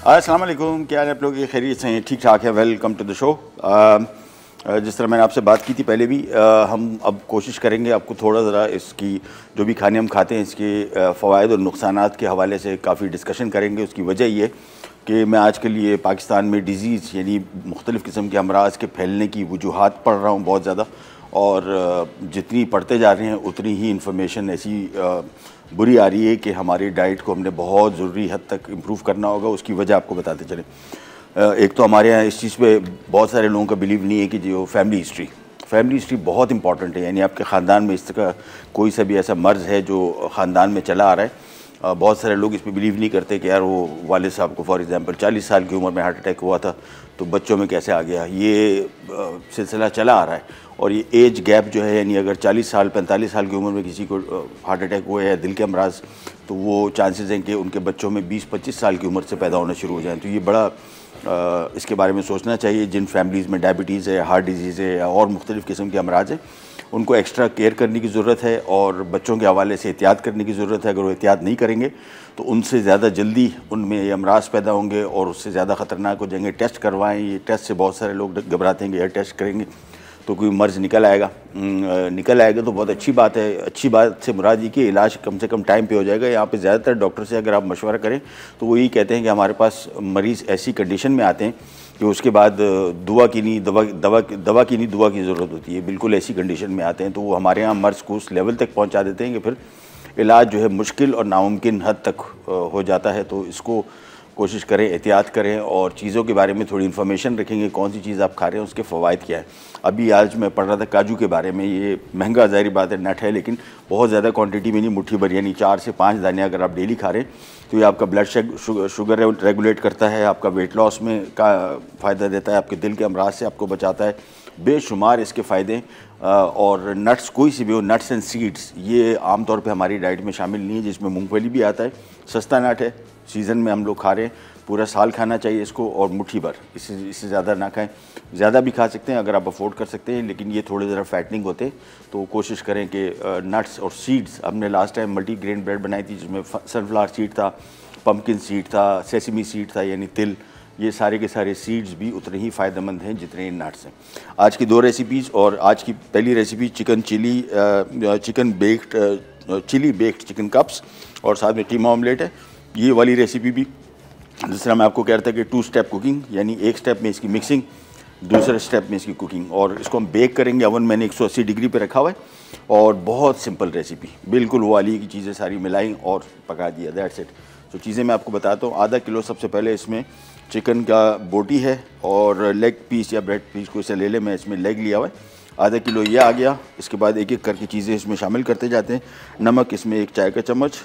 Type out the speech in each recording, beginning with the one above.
अस्सलाम वालेकुम, क्या है आप लोग? ये खैरियत से हैं? ठीक ठाक है। Welcome to the show. जिस तरह मैंने आपसे बात की थी पहले भी, हम अब कोशिश करेंगे आपको थोड़ा ज़रा इसकी जो भी खाने हम खाते हैं इसके फ़वाइद और नुकसानात के हवाले से काफ़ी डिस्कशन करेंगे। उसकी वजह ये कि मैं आजकल ये पाकिस्तान में डिज़ीज़ यानी मुख्तलिफ़ किस्म के अमराज के फैलने की वजूहात पढ़ रहा हूँ बहुत ज़्यादा, और जितनी पढ़ते जा रहे हैं उतनी ही इंफॉर्मेशन ऐसी बुरी आ रही है कि हमारी डाइट को हमने बहुत ज़रूरी हद तक इम्प्रूव करना होगा। उसकी वजह आपको बताते चलें। एक तो हमारे यहाँ इस चीज़ पे बहुत सारे लोगों का बिलीव नहीं है कि जो फैमिली हिस्ट्री बहुत इंपॉर्टेंट है। यानी आपके ख़ानदान में इस तरह कोई सा भी ऐसा मर्ज़ है जो ख़ानदान में चला आ रहा है। बहुत सारे लोग इस पर बिलीव नहीं करते कि यार वो वालिद साहब को फॉर एग्ज़ाम्पल 40 साल की उम्र में हार्ट अटैक हुआ था तो बच्चों में कैसे आ गया। ये सिलसिला चला आ रहा है। और ये एज गैप जो है, यानी अगर 40 साल 45 साल की उम्र में किसी को हार्ट अटैक हुआ है या दिल के अमराज, तो वो चांसेस हैं कि उनके बच्चों में 20-25 साल की उम्र से पैदा होना शुरू हो जाएँ। तो ये बड़ा इसके बारे में सोचना चाहिए। जिन फैमिलीज़ में डायबिटीज़ है, हार्ट डिजीज़ है या और मुख्तलिफ़ किस्म के अमराज हैं, उनको एक्स्ट्रा केयर करने की ज़रूरत है और बच्चों के हवाले से एहतियात करने की ज़रूरत है। अगर वो एहतियात नहीं करेंगे तो उनसे ज़्यादा जल्दी उनमें ये अमराज पैदा होंगे और उससे ज़्यादा ख़तरनाक हो जाएंगे। टेस्ट करवाएं। ये टेस्ट से बहुत सारे लोग घबराते हैं कि यार टेस्ट करेंगे तो कोई मर्ज़ निकल आएगा तो बहुत अच्छी बात है। अच्छी बात से मुराद ये कि इलाज कम से कम टाइम पे हो जाएगा। यहाँ पे ज़्यादातर डॉक्टर से अगर आप मशवरा करें तो वो यही कहते हैं कि हमारे पास मरीज़ ऐसी कंडीशन में आते हैं कि उसके बाद दुआ की ज़रूरत होती है। बिल्कुल ऐसी कंडीशन में आते हैं तो वो हमारे यहाँ मर्ज़ को उस लेवल तक पहुँचा देते हैं कि फिर इलाज जो है मुश्किल और नामुमकिन हद तक हो जाता है। तो इसको कोशिश करें, एहतियात करें और चीज़ों के बारे में थोड़ी इन्फॉर्मेशन रखेंगे। कौन सी चीज़ आप खा रहे हैं, उसके फ़वाइद क्या है। अभी आज मैं पढ़ रहा था काजू के बारे में। ये महंगा ज़ाहिर बात है, नट है, लेकिन बहुत ज़्यादा क्वांटिटी में नहीं, मुट्ठी भर यानी 4 से 5 दाने अगर आप डेली खा रहे हैं तो ये आपका ब्लड शुगर रेगुलेट करता है, आपका वेट लॉस में का फ़ायदा देता है, आपके दिल के अमराज से आपको बचाता है। बेशुमार इसके फ़ायदे। और नट्स कोई सी भी हो, नट्स एंड सीड्स ये आम तौर पे हमारी डाइट में शामिल नहीं है, जिसमें मूंगफली भी आता है। सस्ता नट है, सीज़न में हम लोग खा रहे हैं, पूरा साल खाना चाहिए इसको, और मुट्ठी भर, इससे ज़्यादा ना खाएं। ज़्यादा भी खा सकते हैं अगर आप अफोर्ड कर सकते हैं, लेकिन ये थोड़े ज़रा फैटनिंग होते हैं। तो कोशिश करें कि नट्स और सीड्स, हमने last time multi grain bread बनाई थी जिसमें सनफ्लावर सीड था, पम्पकिन सीड था, सेसमी सीड था यानी तिल, ये सारे के सारे सीड्स भी उतने ही फ़ायदेमंद हैं जितने इन नट्स हैं। आज की 2 रेसिपीज़, और आज की पहली recipe chilli baked chicken cups और साथ में कीमा ऑमलेट है। ये वाली रेसिपी भी जिस तरह मैं आपको कह रहा था कि 2 स्टेप कुकिंग, यानी एक स्टेप में इसकी मिक्सिंग, दूसरे स्टेप में इसकी कुकिंग, और इसको हम बेक करेंगे। ओवन मैंने 180 डिग्री पे रखा हुआ है और बहुत सिंपल रेसिपी, बिल्कुल वो वाली की चीज़ें सारी मिलाई और पका दिया, दैट्स इट। तो चीज़ें मैं आपको बताता हूँ। आधा किलो सबसे पहले इसमें चिकन का बोटी है और लेग पीस या ब्रेड पीस को इसे ले ले, मैं इसमें लेग लिया हुआ है। आधा किलो ये आ गया। इसके बाद एक एक करके चीज़ें इसमें शामिल करते जाते हैं। नमक इसमें 1 चाय का चम्मच,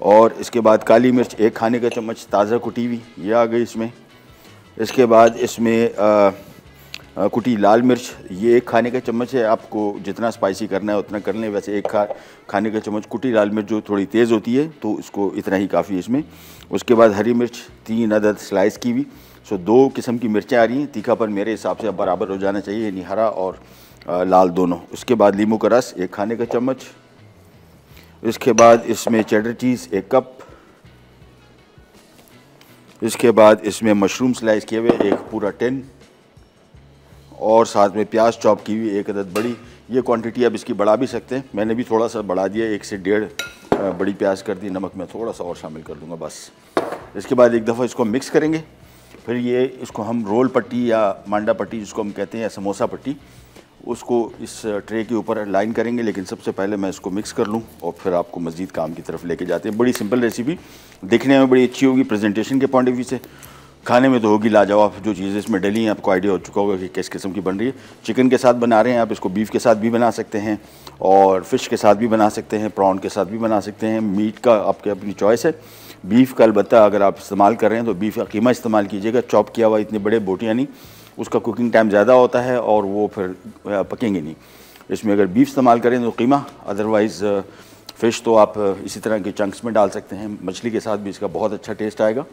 और इसके बाद काली मिर्च 1 खाने का चम्मच ताज़ा कुटी हुई, ये आ गई इसमें। इसके बाद इसमें कुटी लाल मिर्च, ये 1 खाने का चम्मच है। आपको जितना स्पाइसी करना है उतना कर लें। वैसे 1 खाने का चम्मच कुटी लाल मिर्च जो थोड़ी तेज़ होती है तो इसको इतना ही काफ़ी है इसमें। उसके बाद हरी मिर्च 3 अदद स्लाइस की हुई। सो 2 किस्म की मिर्चें आ रही हैं। तीखापन मेरे हिसाब से अब बराबर हो जाना चाहिए, यानी हरा और लाल दोनों। उसके बाद लीमू का रस 1 खाने का चम्मच। इसके बाद इसमें चेडर चीज़ 1 कप। इसके बाद इसमें मशरूम स्लाइस किए हुए 1 पूरा टिन, और साथ में प्याज चॉप की हुई 1 अदद बड़ी। ये क्वांटिटी अब इसकी बढ़ा भी सकते हैं, मैंने भी थोड़ा सा बढ़ा दिया, 1 से 1.5 बड़ी प्याज कर दी। नमक मैं थोड़ा सा और शामिल कर दूंगा बस। इसके बाद एक दफ़ा इसको मिक्स करेंगे। फिर ये इसको हम रोल पट्टी या मांडा पट्टी जिसको हम कहते हैं, या समोसा पट्टी, उसको इस ट्रे के ऊपर लाइन करेंगे। लेकिन सबसे पहले मैं इसको मिक्स कर लूँ और फिर आपको मज़ीद काम की तरफ लेके जाते हैं। बड़ी सिंपल रेसिपी, दिखने में बड़ी अच्छी होगी प्रेजेंटेशन के पॉइंट ऑफ व्यू से, खाने में तो होगी लाजवाब। जो चीज़ें इसमें डली हैं आपको आइडिया हो चुका होगा कि किस किस्म की बन रही है। चिकन के साथ बना रहे हैं आप, इसको बीफ के साथ भी बना सकते हैं और फ़िश के साथ भी बना सकते हैं, प्रॉन के साथ भी बना सकते हैं। मीट का आपके अपनी चॉइस है। बीफ का अलबत्ता अगर आप इस्तेमाल कर रहे हैं तो बीफ का कीमा इस्तेमाल कीजिएगा, चॉप किया हुआ, इतने बड़े बोटियाँ नहीं, उसका कुकिंग टाइम ज़्यादा होता है और वो फिर पकेंगे नहीं। इसमें अगर बीफ इस्तेमाल करें तो कीमा, अदरवाइज़ फ़िश तो आप इसी तरह के चंक्स में डाल सकते हैं। मछली के साथ भी इसका बहुत अच्छा टेस्ट आएगा।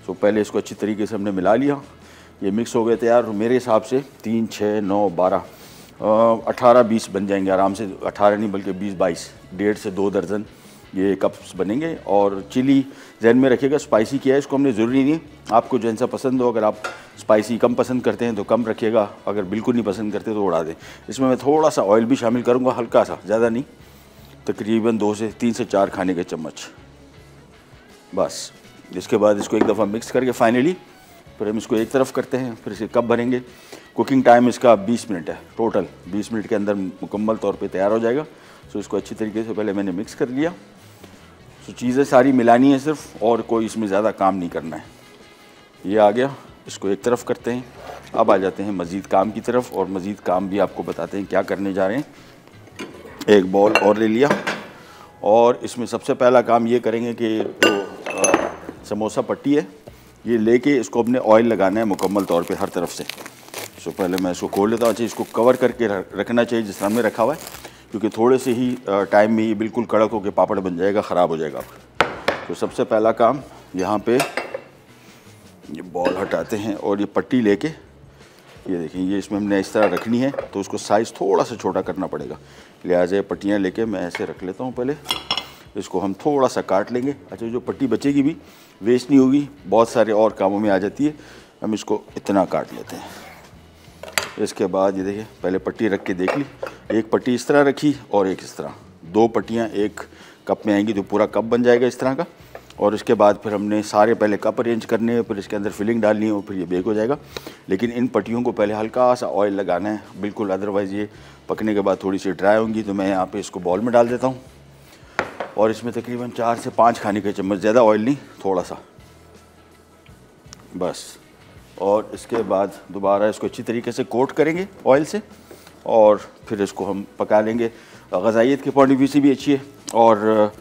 तो पहले इसको अच्छी तरीके से हमने मिला लिया, ये मिक्स हो गए तैयार। मेरे हिसाब से 3, 6, 9, 12, 18, 20 बन जाएंगे आराम से। 18 नहीं बल्कि 20, 22, 1.5 से 2 दर्जन ये कप्स बनेंगे। और चिली जहन में रखिएगा, स्पाइसी किया है इसको हमने, ज़रूरी नहीं आपको जैसा पसंद हो, अगर आप स्पाइसी कम पसंद करते हैं तो कम रखिएगा, अगर बिल्कुल नहीं पसंद करते तो उड़ा दें। इसमें मैं थोड़ा सा ऑयल भी शामिल करूँगा, हल्का सा, ज़्यादा नहीं, तकरीबन 3 से 4 खाने के चम्मच बस। इसके बाद इसको एक दफ़ा मिक्स करके फाइनली फिर हम इसको एक तरफ करते हैं, फिर इसे कब भरेंगे। कुकिंग टाइम इसका 20 मिनट है टोटल, 20 मिनट के अंदर मुकम्मल तौर पे तैयार हो जाएगा। सो इसको अच्छी तरीके से पहले मैंने मिक्स कर लिया। सो चीज़ें सारी मिलानी है सिर्फ, और कोई इसमें ज़्यादा काम नहीं करना है। ये आ गया, इसको एक तरफ करते हैं। अब आ जाते हैं मज़ीद काम की तरफ, और मज़ीद काम भी आपको बताते हैं क्या करने जा रहे हैं। एक बॉल और ले लिया, और इसमें सबसे पहला काम ये करेंगे कि जो समोसा पट्टी है ये लेके इसको अपने ऑयल लगाना है मुकम्मल तौर पे हर तरफ से। सो पहले मैं इसको खोल लेता हूँ। अच्छा, इसको कवर करके रखना चाहिए जिस तरह हमने रखा हुआ है, क्योंकि थोड़े से ही टाइम में ये बिल्कुल कड़क होकर पापड़ बन जाएगा, ख़राब हो जाएगा। तो सबसे पहला काम यहाँ पे ये बॉल हटाते हैं, और ये पट्टी लेके ये देखें, ये इसमें हमने इस तरह रखनी है, तो उसको साइज़ थोड़ा सा छोटा करना पड़ेगा। लिहाजा पट्टियाँ लेके मैं ऐसे रख लेता हूँ। पहले इसको हम थोड़ा सा काट लेंगे। अच्छा, जो पट्टी बचेगी भी वेस्ट नहीं होगी, बहुत सारे और कामों में आ जाती है। हम इसको इतना काट लेते हैं। इसके बाद ये देखिए, पहले पट्टी रख के देख ली, एक पट्टी इस तरह रखी और एक इस तरह, 2 पट्टियाँ एक कप में आएंगी तो पूरा कप बन जाएगा इस तरह का। और इसके बाद फिर हमने सारे पहले कप अरेंज करने हैं, फिर इसके अंदर फिलिंग डालनी है, और फिर ये बेक हो जाएगा। लेकिन इन पट्टियों को पहले हल्का सा ऑयल लगाना है बिल्कुल, अदरवाइज़ ये पकने के बाद थोड़ी सी ड्राई होंगी। तो मैं यहाँ पे इसको बॉल में डाल देता हूँ, और इसमें तकरीबन 4 से 5 खाने के चम्मच, ज़्यादा ऑयल नहीं, थोड़ा सा बस। और इसके बाद दोबारा इसको अच्छी तरीके से कोट करेंगे ऑयल से, और फिर इसको हम पका लेंगे। ग़ज़ाइयत के पॉइंट ऑफ व्यू से भी अच्छी है, और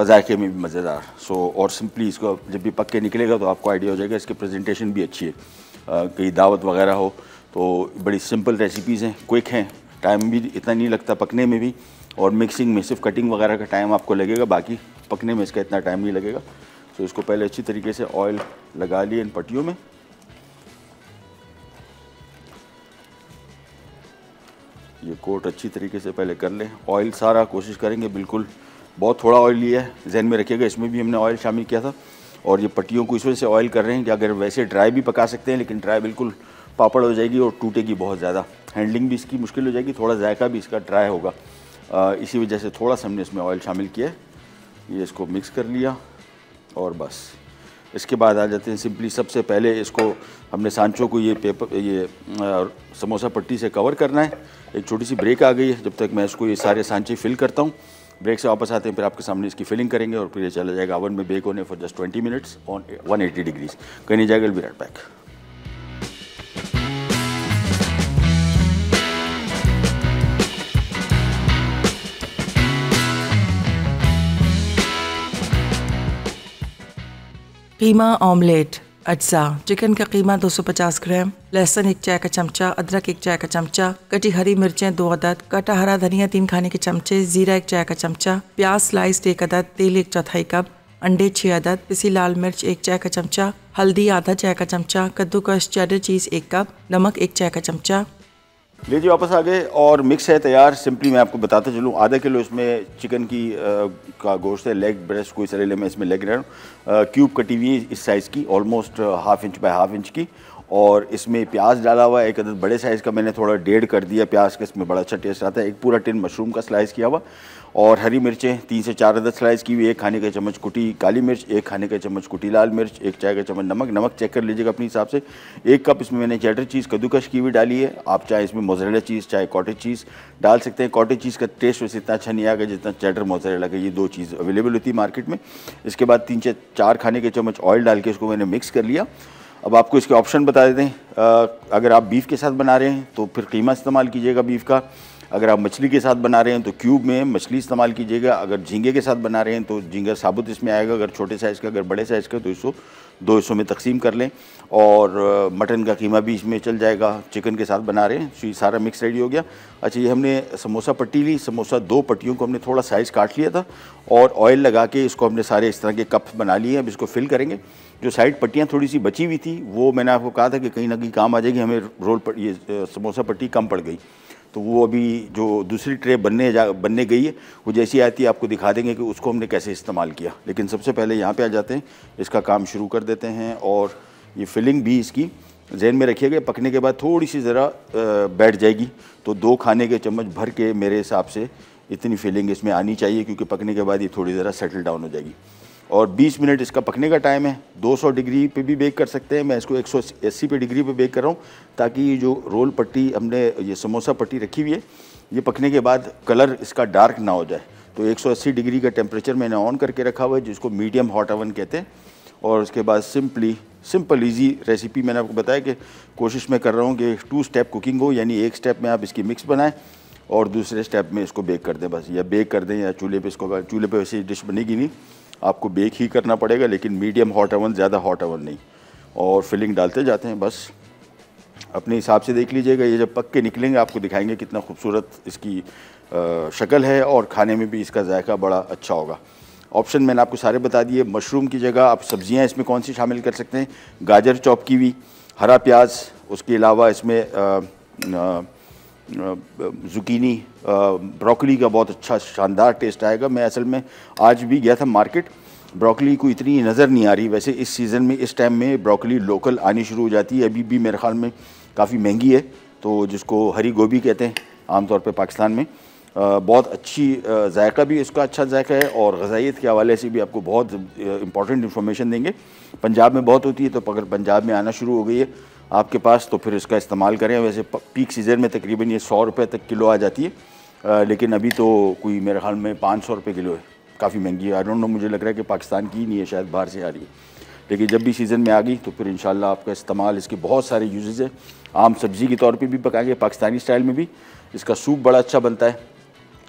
जायके में भी मज़ेदार। सो और सिंपली इसको जब भी पक के निकलेगा तो आपको आइडिया हो जाएगा। इसकी प्रेजेंटेशन भी अच्छी है, कहीं दावत वगैरह हो तो बड़ी सिंपल रेसिपीज़ हैं, क्विक हैं, टाइम भी इतना नहीं लगता पकने में भी, और मिक्सिंग में सिर्फ कटिंग वगैरह का टाइम आपको लगेगा, बाकी पकने में इसका इतना टाइम नहीं लगेगा। तो इसको पहले अच्छी तरीके से ऑयल लगा लिए इन पट्टियों में। ये कोट अच्छी तरीके से पहले कर लें। ऑयल सारा कोशिश करेंगे बिल्कुल, बहुत थोड़ा ऑयल लिया है, जहन में रखिएगा, इसमें भी हमने ऑयल शामिल किया था। और ये पट्टियों को इस वजह से ऑयल कर रहे हैं कि अगर वैसे ड्राई भी पका सकते हैं, लेकिन ड्राई बिल्कुल पापड़ हो जाएगी और टूटेगी बहुत ज़्यादा, हैंडलिंग भी इसकी मुश्किल हो जाएगी, थोड़ा जायका भी इसका ड्राई होगा। इसी वजह से थोड़ा सा हमने इसमें ऑयल शामिल किया है। ये इसको मिक्स कर लिया, और बस इसके बाद आ जाते हैं सिंपली। सबसे पहले इसको हमने सांचों को ये समोसा पट्टी से कवर करना है। एक छोटी सी ब्रेक आ गई है, जब तक मैं इसको ये सारे सांचे फिल करता हूँ। ब्रेक से वापस आते हैं, फिर आपके सामने इसकी फिलिंग करेंगे, और फिर ये चला जाएगा ओवन में बेक होने for just 20 minutes on 180 degrees. कहीं नहीं जाएगा, will be right back. Keema omelette अज्जा। चिकन का कीमा 250 ग्राम, लहसुन 1 चाय का चमचा, अदरक 1 चाय का चमचा, कटी हरी मिर्चें 2 अदद, कटा हरा धनिया 3 खाने के चमचे, जीरा 1 चाय का चमचा, प्याज स्लाइस्ड 1 अदद, तेल 1/4 कप, अंडे 6 अदद, पिसी लाल मिर्च 1 चाय का चमचा, हल्दी आधा चाय का चमचा, कद्दूकस चेडर चीज़ 1 कप, नमक 1 चाय का चमचा। लीजिए वापस आ गए, और मिक्स है तैयार। सिंपली मैं आपको बताता चलूँ, आधा किलो इसमें चिकन की का गोश्त है, लेग ब्रेस्ट कोई सरेले में इसमें लेग रहा हूँ, क्यूब कटी हुई इस साइज़ की, ऑलमोस्ट 1/2 इंच बाय 1/2 इंच की। और इसमें प्याज डाला हुआ है, 1 अदद बड़े साइज़ का, मैंने थोड़ा 1.5 कर दिया प्याज का, इसमें बड़ा अच्छा टेस्ट आता है। एक पूरा टिन मशरूम का स्लाइस किया हुआ, और हरी मिर्चें 3 से 4 अदद स्लाइस की हुई, 1 खाने का चम्मच कुटी काली मिर्च, 1 खाने का चम्मच कुटी लाल मिर्च, 1 चाय का चम्मच नमक। नमक चेक कर लीजिएगा अपने हिसाब से। 1 कप इसमें मैंने चेडर चीज़ कद्दूकस की हुई डाली है। आप चाहे इसमें मोज़रेला चीज़ चाहे कॉटेज चीज़ डाल सकते हैं। कॉटेज चीज़ का टेस्ट वैसे इतना अच्छा नहीं आएगा जितना चेडर मोज़रेला का, ये 2 चीज़ अवेलेबल होती है मार्केट में। इसके बाद 3 से 4 खाने के चम्मच ऑयल डाल के इसको मैंने मिक्स कर लिया। अब आपको इसके ऑप्शन बता देते हैं। अगर आप बीफ के साथ बना रहे हैं तो फिर कीमा इस्तेमाल कीजिएगा बीफ का। अगर आप मछली के साथ बना रहे हैं तो क्यूब में मछली इस्तेमाल कीजिएगा। अगर झींगे के साथ बना रहे हैं तो झींगा साबुत इसमें आएगा, अगर छोटे साइज़ का। अगर बड़े साइज़ का तो इसको 2 हिस्सों में तकसीम कर लें। और मटन का कीमा भी इसमें चल जाएगा, चिकन के साथ बना रहे हैं। तो ये सारा मिक्स रेडी हो गया। अच्छा, ये हमने समोसा पट्टी ली। समोसा 2 पट्टियों को हमने थोड़ा साइज़ काट लिया था और ऑयल लगा के इसको हमने सारे इस तरह के कप बना लिए। अब इसको फिल करेंगे। जो साइड पट्टियाँ थोड़ी सी बची हुई थी वो मैंने आपको कहा था कि कहीं ना कहीं काम आ जाएगी, हमें रोल पर ये समोसा पट्टी कम पड़ गई, तो वो अभी जो दूसरी ट्रे बनने गई है, वो जैसी आती है आपको दिखा देंगे कि उसको हमने कैसे इस्तेमाल किया। लेकिन सबसे पहले यहाँ पे आ जाते हैं, इसका काम शुरू कर देते हैं। और ये फिलिंग भी इसकी जहन में रखिएगा, पकने के बाद थोड़ी सी ज़रा बैठ जाएगी, तो 2 खाने के चम्मच भर के मेरे हिसाब से इतनी फिलिंग इसमें आनी चाहिए, क्योंकि पकने के बाद ये थोड़ी ज़रा सेटल डाउन हो जाएगी। और 20 मिनट इसका पकने का टाइम है। 200 डिग्री पे भी बेक कर सकते हैं, मैं इसको 180 पे डिग्री पे बेक कर रहा हूँ, ताकि ये जो रोल पट्टी हमने ये समोसा पट्टी रखी हुई है, ये पकने के बाद कलर इसका डार्क ना हो जाए। तो 180 डिग्री का टेम्परेचर मैंने ऑन करके रखा हुआ है, जिसको मीडियम हॉट ओवन कहते हैं। और उसके बाद सिंपल इजी रेसिपी मैंने आपको बताया कि कोशिश मैं कर रहा हूँ कि 2 स्टेप कुकिंग हो, यानी एक स्टेप में आप इसकी मिक्स बनाएं और दूसरे स्टेप में इसको बेक कर दें बस, या बेक कर दें या चूल्हे पे इसको, चूल्हे पे वैसे डिश बनेगी नहीं, आपको बेक ही करना पड़ेगा, लेकिन मीडियम हॉट ओवन, ज़्यादा हॉट ओवन नहीं। और फिलिंग डालते जाते हैं बस, अपने हिसाब से देख लीजिएगा। ये जब पक के निकलेंगे आपको दिखाएंगे कितना खूबसूरत इसकी शक्ल है, और खाने में भी इसका जायका बड़ा अच्छा होगा। ऑप्शन मैंने आपको सारे बता दिए। मशरूम की जगह आप सब्जियां इसमें कौन सी शामिल कर सकते हैं, गाजर चॉप की हुई, हरा प्याज, उसके अलावा इसमें जुकीनी, ब्रोकली का बहुत अच्छा शानदार टेस्ट आएगा। मैं असल में आज भी गया था मार्केट, ब्रोकली को इतनी नज़र नहीं आ रही। वैसे इस सीज़न में, इस टाइम में ब्रोकली लोकल आनी शुरू हो जाती है, अभी भी मेरे ख्याल में काफ़ी महंगी है, तो जिसको हरी गोभी कहते हैं आमतौर पे पाकिस्तान में। बहुत अच्छी जायका भी इसका अच्छा जायका है, और ग़ज़ाइयत के हवाले से भी आपको बहुत इंपॉर्टेंट इन्फॉर्मेशन देंगे। पंजाब में बहुत होती है, तो अगर पंजाब में आना शुरू हो गई है आपके पास, तो फिर इसका इस्तेमाल करें। वैसे पीक सीज़न में तकरीबन ये 100 रुपये तक किलो आ जाती है, लेकिन अभी तो कोई मेरे ख्याल में 500 रुपये किलो है, काफ़ी महंगी है। आई डोंट नो, मुझे लग रहा है कि पाकिस्तान की ही नहीं है, शायद बाहर से आ रही है। लेकिन जब भी सीज़न में आ गई तो फिर इंशाल्लाह आपका इस्तेमाल, इसके बहुत सारे यूजेस है। आम सब्ज़ी के तौर पे भी पकाएंगे, पाकिस्तानी स्टाइल में भी इसका सूप बड़ा अच्छा बनता है,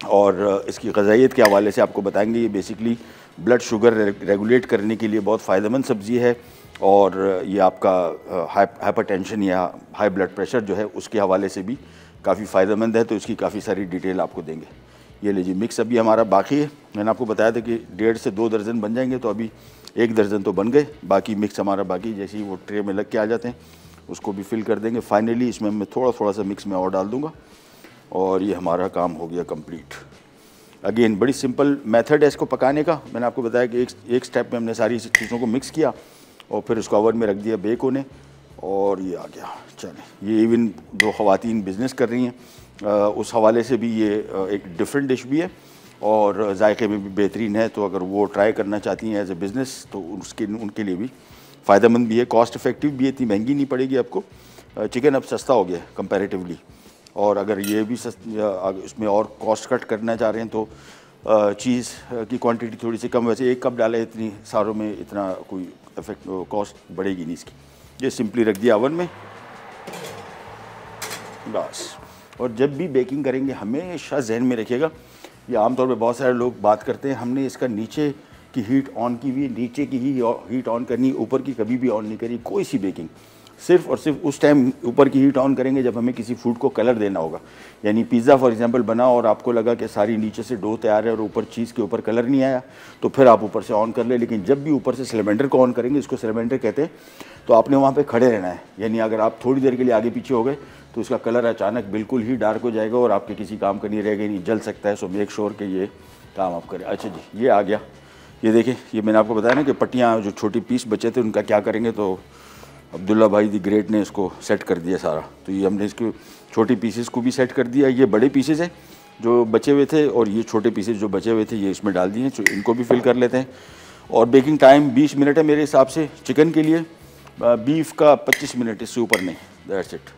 और इसकी ग़ज़ाइयत के हवाले से आपको बताएंगे। ये बेसिकली ब्लड शुगर रेगुलेट करने के लिए बहुत फ़ायदेमंद सब्ज़ी है, और ये आपका हाइपरटेंशन या हाई ब्लड प्रेशर जो है उसके हवाले से भी काफ़ी फ़ायदेमंद है। तो इसकी काफ़ी सारी डिटेल आपको देंगे। ये लीजिए, मिक्स अभी हमारा बाकी है। मैंने आपको बताया था कि 1.5 से 2 दर्जन बन जाएंगे, तो अभी 1 दर्जन तो बन गए, बाकी मिक्स हमारा बाकी। जैसे ही वो ट्रे में लग के आ जाते हैं उसको भी फिल कर देंगे। फाइनली इसमें मैं थोड़ा सा मिक्स में और डाल दूँगा, और ये हमारा काम हो गया कंप्लीट। अगेन बड़ी सिंपल मेथड है इसको पकाने का। मैंने आपको बताया कि एक स्टेप में हमने सारी चीज़ों को मिक्स किया और फिर उसको ओवन में रख दिया बेक होने, और ये आ गया। चलें, ये इवन जो ख़वातीन बिज़नेस कर रही हैं उस हवाले से भी ये एक डिफरेंट डिश भी है, और जायके में भी बेहतरीन है। तो अगर वो ट्राई करना चाहती हैं एज ए बिज़नेस, तो उनके लिए भी फ़ायदेमंद भी है, कॉस्ट इफ़ेक्टिव भी है, इतनी महंगी नहीं पड़ेगी आपको। चिकन अब सस्ता हो गया है कंपैरेटिवली, और अगर ये भी इसमें और कॉस्ट कट करना चाह रहे हैं तो चीज़ की क्वांटिटी थोड़ी सी कम। वैसे 1 कप डाले इतनी सारों में, इतना कोई इफेक्ट कॉस्ट बढ़ेगी नहीं इसकी। ये सिंपली रख दिया ओवन में बस। और जब भी बेकिंग करेंगे हमेशा जहन में रखिएगा, ये आमतौर पे बहुत सारे लोग बात करते हैं हमने इसका नीचे की हीट ऑन की हुई, नीचे की ही हीट ऑन करनी, ऊपर की कभी भी ऑन नहीं करी कोई सी बेकिंग। सिर्फ और सिर्फ उस टाइम ऊपर की हीट ऑन करेंगे जब हमें किसी फूड को कलर देना होगा। यानी पिज़्ज़ा फॉर एग्जांपल बना और आपको लगा कि सारी नीचे से डो तैयार है और ऊपर चीज़ के ऊपर कलर नहीं आया, तो फिर आप ऊपर से ऑन कर ले। लेकिन जब भी ऊपर से सिलेंडर को ऑन करेंगे, इसको सिलेंडर कहते हैं, तो आपने वहाँ पर खड़े रहना है। यानी अगर आप थोड़ी देर के लिए आगे पीछे हो गए तो इसका कलर अचानक बिल्कुल ही डार्क हो जाएगा और आपके किसी काम का नहीं रहेगा, नहीं जल सकता है। सो मेक श्योर कि ये काम आप करें। अच्छा जी, ये आ गया। ये देखिए, ये मैंने आपको बताया ना कि पट्टियाँ जो छोटी पीस बचे थे उनका क्या करेंगे, तो अब्दुल्ला भाई दी ग्रेट ने इसको सेट कर दिया सारा। तो ये हमने इसको छोटी पीसेस को भी सेट कर दिया। ये बड़े पीसेस हैं जो बचे हुए थे और ये छोटे पीसेस जो बचे हुए थे ये इसमें डाल दिए। तो इनको भी फिल कर लेते हैं। और बेकिंग टाइम 20 मिनट है मेरे हिसाब से चिकन के लिए, बीफ का 25 मिनट, इससे ऊपर नहीं। That's it.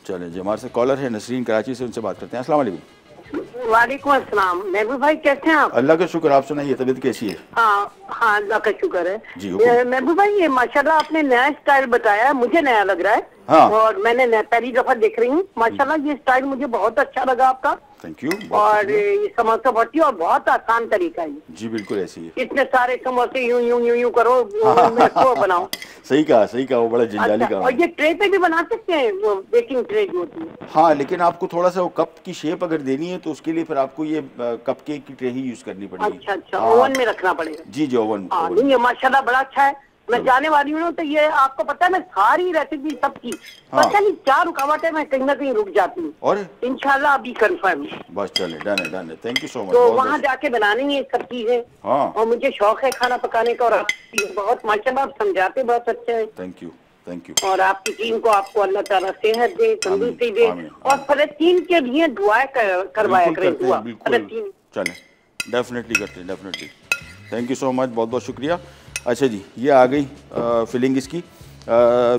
चलें जी, हमारे से कॉलर है नसरीन कराची से, उनसे बात करते हैं। अस्सलाम वालेकुम। वालेकुम अस्सलाम। महबूब भाई कैसे हैं आप? अल्लाह का शुक्र, आप सुनाइए, तबीयत कैसी है? हाँ अल्लाह का शुक्र है जी। महबूब भाई, ये माशाल्लाह आपने नया स्टाइल बताया, मुझे नया लग रहा है। हाँ। और मैंने पहली दफा देख रही हूँ। माशाल्लाह ये स्टाइल मुझे बहुत अच्छा लगा आपका। Thank you. और ये समोसा भट्टी और बहुत आसान तरीका है। जी बिल्कुल ऐसी है। इतने सारे समोसे यूं यूं यूं यूं करो, इसको बनाओ। सही कहा, वो बड़ा जंजाली अच्छा, काम। और ये ट्रे पे भी बना सकते हैं, वो बेकिंग ट्रे जो होती है? हाँ, लेकिन आपको थोड़ा सा वो कप की शेप अगर देनी है तो उसके लिए फिर आपको ये कप केक की ट्रे ही यूज करनी पड़ेगी। अच्छा, ओवन में रखना पड़ेगा। जी, ओवन। नहीं, ये माशाल्लाह बड़ा अच्छा है। मैं जाने वाली हूँ तो ये आपको पता है मैं सारी रेसिपी सबकी पता नहीं क्या रुकावट है, मैं कहीं ना कहीं रुक जाती हूँ और इंशाल्लाह अभी कंफर्म। बस चले, डन है, थैंक यू सो मच। तो वहाँ जाके बनानी है सब चीजें। हाँ, और मुझे शौक है खाना पकाने का, और आप बहुत माशाल्लाह आप समझाते बहुत अच्छा है। Thank you. और आपकी टीम को आपको अल्लाह ताला सेहत दे, तंदुरुस्ती दे, और फलस्तीन के लिए दुआएं करवाया करें। दुआ फलस्तीन। चलें, डेफिनेटली करते हैं, definitely. Thank you so much, बहुत बहुत शुक्रिया। अच्छा जी, ये आ गई फिलिंग इसकी।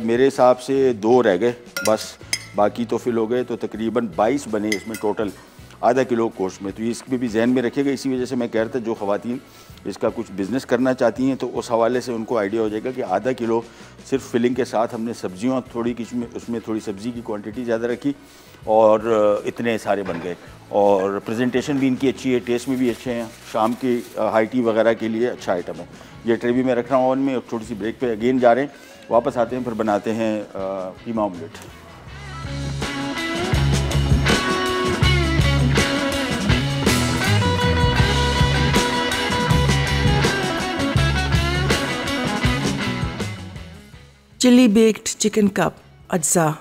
मेरे हिसाब से 2 रह गए बस, बाकी तो फिल हो गए। तो तकरीबन 22 बने इसमें टोटल आधा किलो गोश्त में। तो ये इसमें भी जहन में रखिएगा। इसी वजह से मैं कह रहा था जो ख़वातीन इसका कुछ बिज़नेस करना चाहती हैं तो उस हवाले से उनको आइडिया हो जाएगा कि आधा किलो सिर्फ फिलिंग के साथ हमने सब्जियों थोड़ी किस्म उसमें थोड़ी सब्ज़ी की क्वांटिटी ज़्यादा रखी और इतने सारे बन गए। और प्रेजेंटेशन भी इनकी अच्छी है, टेस्ट में भी अच्छे हैं। शाम की हाई टी वगैरह के लिए अच्छा आइटम है। ये ट्रे भी मैं रख रहा हूँ ओवन में। छोटी सी ब्रेक पे अगेन जा रहे हैं, वापस आते हैं, फिर बनाते हैं keema omelette. Chilli baked chicken cup अज्जा,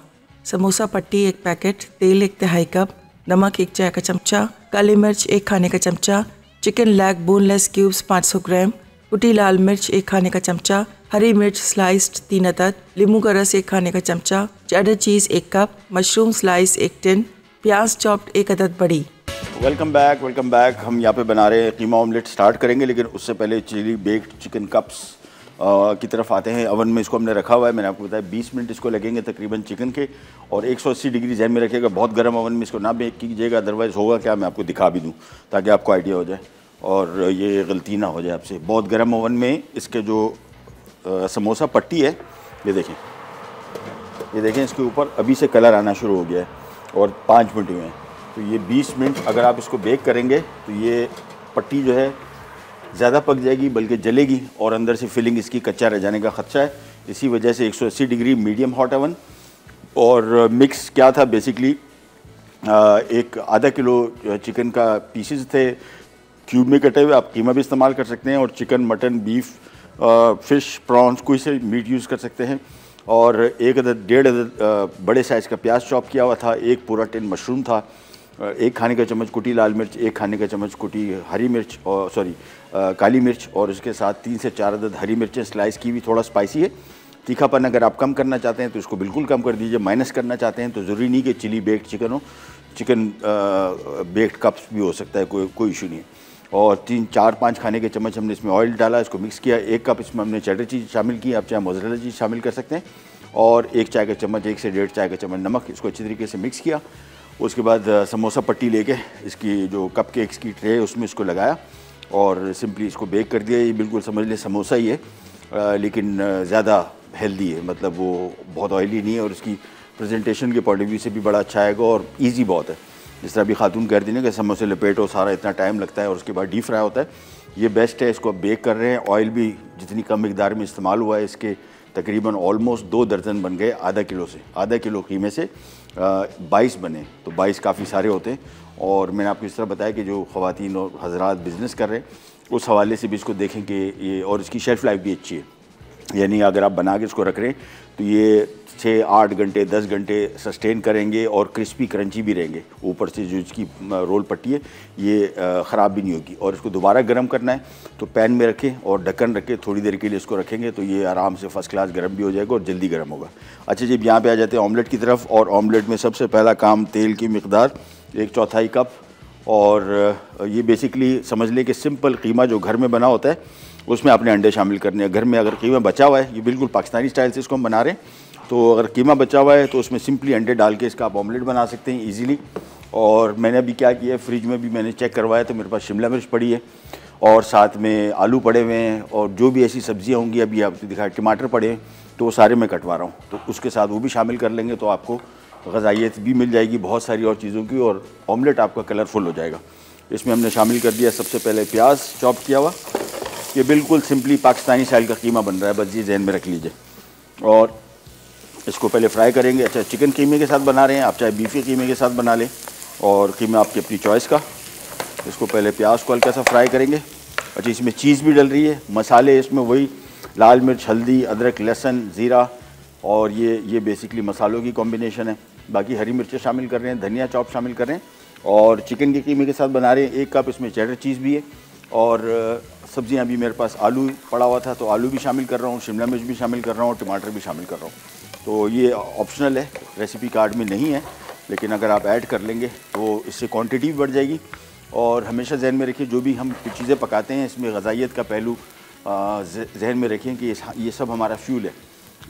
समोसा पट्टी 1 पैकेट, तेल 1 तिहाई कप, नमक 1 चाय का चमचा, काली मिर्च 1 खाने का चमचा, चिकन लेग बोनलेस क्यूब्स 500 ग्राम, कुटी लाल मिर्च 1 खाने का चमचा, हरी मिर्च स्लाइस्ड 3 अदद, नींबू का रस 1 खाने का चमचा, चेडर चीज़ 1 कप, मशरूम स्लाइस 1 टिन, प्याज चॉप्ड 1 अदद बड़ी। Welcome back. हम यहाँ पे बना रहे हैं कीमा ऑमलेट, स्टार्ट करेंगे, लेकिन उससे पहले चिली बेक्ड चिकन कप्स की तरफ आते हैं। अवन में इसको हमने रखा हुआ है, मैंने आपको बताया 20 मिनट इसको लगेंगे तकरीबन चिकन के, और 180 डिग्री जहन में रखिएगा। बहुत गर्म अवन में इसको ना बेक कीजिएगा, अदरवाइज़ होगा क्या, मैं आपको दिखा भी दूँ ताकि आपको आइडिया हो जाए और ये गलती ना हो जाए आपसे। बहुत गर्म ओवन में इसके जो समोसा पट्टी है, ये देखें इसके ऊपर अभी से कलर आना शुरू हो गया है और 5 मिनट हुए हैं। तो ये 20 मिनट अगर आप इसको बेक करेंगे तो ये पट्टी जो है ज़्यादा पक जाएगी, बल्कि जलेगी, और अंदर से फिलिंग इसकी कच्चा रह जाने का ख़दशा है। इसी वजह से 180 डिग्री मीडियम हॉट ओवन। और मिक्स क्या था बेसिकली, एक आधा किलो चिकन का पीसेस थे क्यूब में कटे हुए, आप कीमा भी इस्तेमाल कर सकते हैं, और chicken, mutton, beef, fish, prawns, कोई से मीट यूज़ कर सकते हैं। और 1 अदद 1.5 अदद बड़े साइज़ का प्याज चॉप किया हुआ था, 1 पूरा टिन मशरूम था, 1 खाने का चम्मच कुटी लाल मिर्च, 1 खाने का चम्मच कुटी हरी मिर्च और काली मिर्च, और उसके साथ 3 से 4 अदद हरी मिर्चें स्लाइस की हुई। थोड़ा स्पाइसी है, तीखापन अगर आप कम करना चाहते हैं तो इसको बिल्कुल कम कर दीजिए। माइनस करना चाहते हैं तो ज़रूरी नहीं कि चिली बेक्ड चिकन हो, चिकन बेक्ड कप्स भी हो सकता है, कोई इशू नहीं है। और 3, 4, 5 खाने के चम्मच हमने इसमें ऑयल डाला, इसको मिक्स किया। 1 कप इसमें हमने चेडर चीज़ शामिल की, आप चाहे मोज़रेला चीज़ शामिल कर सकते हैं, और 1 चाय का चम्मच, 1 से 1.5 चाय का चम्मच नमक, इसको अच्छी तरीके से मिक्स किया। उसके बाद समोसा पट्टी लेके इसकी जो कप केक्स की ट्रे है उसमें इसको लगाया और सिंपली इसको बेक कर दिया। ये बिल्कुल समझ लें समोसा ही है, लेकिन ज़्यादा हेल्दी है, मतलब वो बहुत ऑयली नहीं है, और इसकी प्रेजेंटेशन के पॉइंट ऑफ व्यू से भी बड़ा अच्छा आएगा, और ईजी बहुत है। जिस तरह अभी खातून कह रही थी ना कि समोसे लपेटो, सारा इतना टाइम लगता है और उसके बाद डीप फ्राई होता है, ये बेस्ट है। इसको बेक कर रहे हैं, ऑयल भी जितनी कम मिकदार में इस्तेमाल हुआ है, इसके तकरीबन ऑलमोस्ट 2 दर्जन बन गए आधा किलो से। आधा किलो कीमे से 22 बने, तो 22 काफ़ी सारे होते हैं। और मैंने आपको इस तरह बताया कि जो ख़वातीन और हजरात बिज़नेस कर रहे हैं उस हवाले से भी इसको देखें कि ये, और इसकी शेल्फ़ लाइफ भी अच्छी है, यानी अगर आप बना के इसको रख रहे हैं तो ये 6, 8 घंटे, 10 घंटे सस्टेन करेंगे, और क्रिस्पी क्रंची भी रहेंगे। ऊपर से जो इसकी रोल पट्टी है ये ख़राब भी नहीं होगी। और इसको दोबारा गर्म करना है तो पैन में रखें और ढक्कन रखें, थोड़ी देर के लिए इसको रखेंगे तो ये आराम से फ़र्स्ट क्लास गर्म भी हो जाएगा और जल्दी गर्म होगा। अच्छा जी, यहाँ पे आ जाते हैं ऑमलेट की तरफ। और ऑमलेट में सबसे पहला काम, तेल की मिकदार 1/4 कप, और ये बेसिकली समझ लें कि सिंपल कीमा जो घर में बना होता है उसमें आपने अंडे शामिल करने हैं। घर में अगर कीमा बचा हुआ है, ये बिल्कुल पाकिस्तानी स्टाइल से इसको हम बना रहे हैं, तो अगर कीमा बचा हुआ है तो उसमें सिंपली अंडे डाल के इसका आप ऑमलेट बना सकते हैं ईजीली। और मैंने अभी क्या किया है, फ्रिज में भी मैंने चेक करवाया तो मेरे पास शिमला मिर्च पड़ी है, और साथ में आलू पड़े हुए हैं, और जो भी ऐसी सब्जियां होंगी, अभी आपको दिखाया टमाटर पड़े हैं, तो वो सारे मैं कटवा रहा हूँ, तो उसके साथ वो भी शामिल कर लेंगे तो आपको ग़ज़ाइयत भी मिल जाएगी बहुत सारी और चीज़ों की, और ऑमलेट आपका कलरफुल हो जाएगा। इसमें हमने शामिल कर दिया सबसे पहले प्याज चॉप किया हुआ। ये बिल्कुल सिंपली पाकिस्तानी स्टाइल का कीमा बन रहा है, बस ये जहन में रख लीजिए। और इसको पहले फ्राई करेंगे। अच्छा, चिकन कीमे के साथ बना रहे हैं आप, चाहे बीफ के कीमे के साथ बना लें, और कीमा आपकी अपनी चॉइस का। इसको पहले प्याज को हल्का सा फ्राई करेंगे। अच्छा, इसमें चीज़ भी डल रही है, मसाले इसमें वही लाल मिर्च, हल्दी, अदरक, लहसुन, ज़ीरा और ये बेसिकली मसालों की कॉम्बिनेशन है। बाकी हरी मिर्चें शामिल कर रहे हैं, धनिया चॉप शामिल कर रहे हैं और चिकन के कीमे के साथ बना रहे हैं। 1 कप इसमें चेडर चीज़ भी है और सब्जियां भी मेरे पास आलू पड़ा हुआ था तो आलू भी शामिल कर रहा हूँ, शिमला मिर्च भी शामिल कर रहा हूँ, टमाटर भी शामिल कर रहा हूँ। तो ये ऑप्शनल है, रेसिपी कार्ड में नहीं है, लेकिन अगर आप ऐड कर लेंगे तो इससे क्वांटिटी भी बढ़ जाएगी। और हमेशा जहन में रखिए जो भी हम कुछ चीज़ें पकाते हैं इसमें ग़ज़ाइयत का पहलू जहन में रखें कि ये सब हमारा फ्यूल है।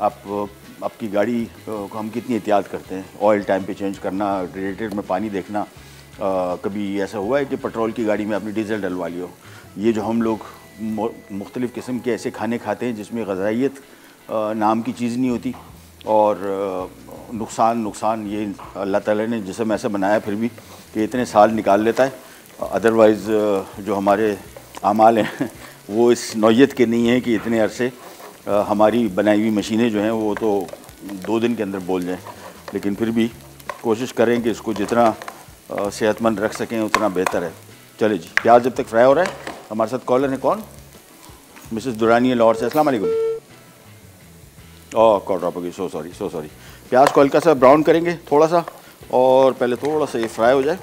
आपकी गाड़ी को हम कितनी एहतियात करते हैं, ऑयल टाइम पे चेंज करना, रेडिएटर में पानी देखना। कभी ऐसा हुआ है कि पेट्रोल की गाड़ी में आपने डीजल डलवा लिया हो। ये जो हम लोग मुख्तलिफ़ किस्म के ऐसे खाने खाते हैं जिसमें ग़ज़ाइयत नाम की चीज़ नहीं होती और नुकसान ये अल्लाह ताला ने जिसम ऐसा बनाया फिर भी कि इतने साल निकाल लेता है। अदरवाइज़ जो हमारे आमाल हैं वो इस नौयत के नहीं हैं कि इतने अरसे हमारी बनाई हुई मशीनें जो हैं वो तो 2 दिन के अंदर बोल जाएं, लेकिन फिर भी कोशिश करें कि इसको जितना सेहतमंद रख सकें उतना बेहतर है। चले जी, प्याज जब तक फ्राई हो रहा है, हमारे साथ कॉलर हैं कौन? मिसेस दुरानी है लाहौर से। अस्सलाम वालेकुम। ओह कॉल ड्रॉप हो गई, सो सॉरी। प्याज को हल्का सा ब्राउन करेंगे थोड़ा सा और पहले थोड़ा सा ये फ्राई हो जाए।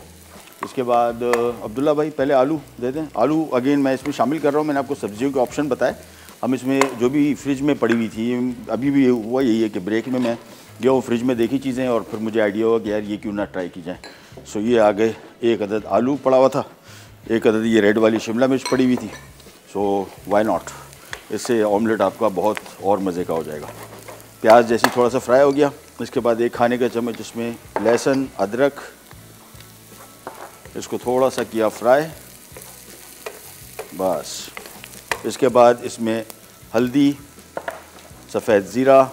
इसके बाद अब्दुल्ला भाई पहले आलू दे दें। आलू अगेन मैं इसमें शामिल कर रहा हूँ, मैंने आपको सब्जियों के ऑप्शन बताए। हम इसमें जो भी फ्रिज में पड़ी हुई थी, अभी भी हुआ यही है कि ब्रेक में मैं गया हूँ फ्रिज में देखी चीज़ें और फिर मुझे आइडिया हुआ कि यार ये क्यों ना ट्राई की जाए। सो ये आ गए, 1 अदद आलू पड़ा हुआ था, 1 अदद ये रेड वाली शिमला मिर्च पड़ी हुई थी। सो वाई नॉट, इससे ऑमलेट आपका बहुत और मज़े का हो जाएगा। प्याज जैसे थोड़ा सा फ्राई हो गया, इसके बाद 1 खाने का चम्मच इसमें लहसुन, अदरक, इसको थोड़ा सा किया फ्राई, बस। इसके बाद इसमें हल्दी, सफ़ेद ज़ीरा,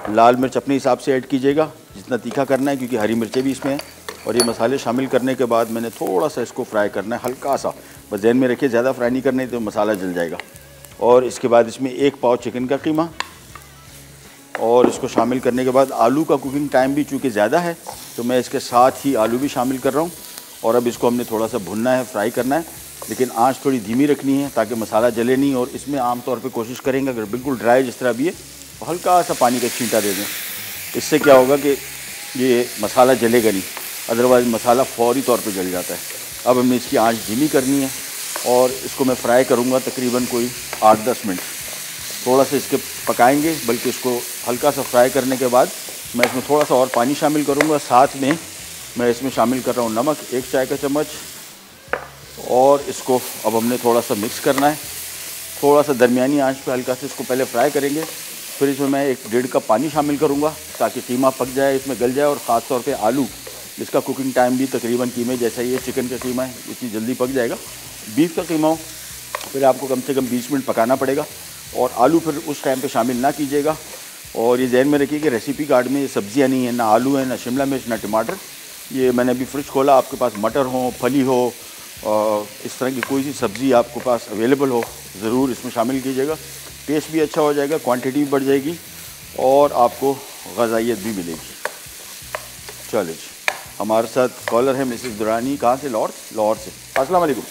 लाल मिर्च अपने हिसाब से ऐड कीजिएगा जितना तीखा करना है, क्योंकि हरी मिर्चें भी इसमें हैं। और ये मसाले शामिल करने के बाद मैंने थोड़ा सा इसको फ्राई करना है, हल्का सा, बस जहन में रखिए ज़्यादा फ्राई नहीं करना है तो मसाला जल जाएगा। और इसके बाद इसमें 1 पाव चिकन का कीमा और इसको शामिल करने के बाद आलू का कुकिंग टाइम भी चूँकि ज़्यादा है तो मैं इसके साथ ही आलू भी शामिल कर रहा हूँ। और अब इसको हमने थोड़ा सा भुनना है, फ्राई करना है, लेकिन आंच थोड़ी धीमी रखनी है ताकि मसाला जले नहीं। और इसमें आमतौर पे कोशिश करेंगे अगर बिल्कुल ड्राई जिस तरह भी है तो हल्का सा पानी का छींटा दे दें। इससे क्या होगा कि ये मसाला जलेगा नहीं, अदरवाइज़ मसाला फौरी तौर पे जल जाता है। अब हमें इसकी आंच धीमी करनी है और इसको मैं फ्राई करूँगा तकरीबन कोई 8-10 मिनट। थोड़ा सा इसके पकाएंगे, बल्कि इसको हल्का सा फ्राई करने के बाद मैं इसमें थोड़ा सा और पानी शामिल करूँगा। साथ में मैं इसमें शामिल कर रहा हूँ नमक, 1 चाय का चम्मच। और इसको अब हमने थोड़ा सा मिक्स करना है, थोड़ा सा दरमियानी आंच पे हल्का से इसको पहले फ्राई करेंगे। फिर इसमें मैं 1-1.5 कप पानी शामिल करूँगा ताकि कीमा पक जाए, इसमें गल जाए। और ख़ास तौर पे आलू, इसका कुकिंग टाइम भी तकरीबन कीमे जैसा ही है, चिकन का कीमा है इतनी जल्दी पक जाएगा। बीफ का कीमा हो फिर आपको कम से कम 20 मिनट पकाना पड़ेगा और आलू फिर उस टाइम पे शामिल ना कीजिएगा। और ये जहन में रखिए कि रेसिपी कार्ड में ये सब्जियाँ नहीं है, ना आलू है, ना शिमला मिर्च, ना टमाटर। ये मैंने अभी फ्रिज खोला, आपके पास मटर हो, फली हो, इस तरह की कोई सी सब्ज़ी आपके पास अवेलेबल हो ज़रूर इसमें शामिल कीजिएगा। टेस्ट भी अच्छा हो जाएगा, क्वांटिटी भी बढ़ जाएगी और आपको ग़ज़ाइयत भी मिलेगी। चलिए जी, हमारे साथ कॉलर है मिसेस दुरानी। कहाँ से? लाहौर से। अस्सलाम वालेकुम।